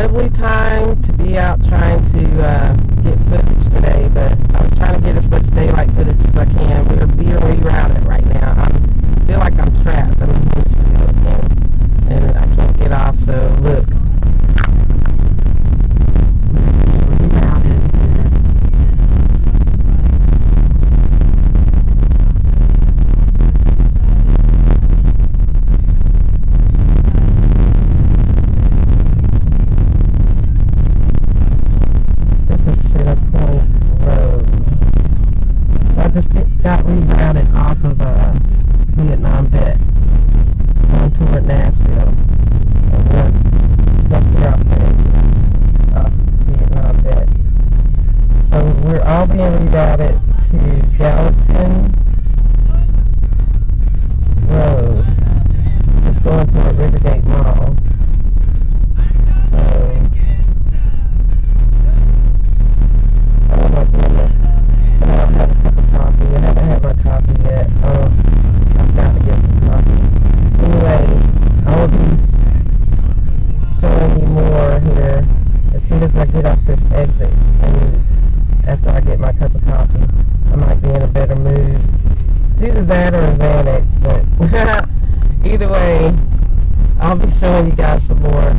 lovely time to be out trying to get footage today, but I was trying to get as much daylight footage as I can. We're being rerouted right now. I feel like I'm trapped. I'm in Nashville again, and I can't get off, so look. Got rerouted off of Vietnam Vet on toward Nashville. And we're stuck throughout things off Vietnam Vet. So we're all being rerouted to Gallatin Road. It's going toward Rivergate Mall. So, oh my goodness. And I'll have a cup of coffee. I haven't had my coffee yet. I've got to get some coffee. Anyway, I will be showing you more here as soon as I get off this exit. And after I get my cup of coffee, I might be in a better mood. It's either that or a Xanax, but either way, I'll be showing you guys some more.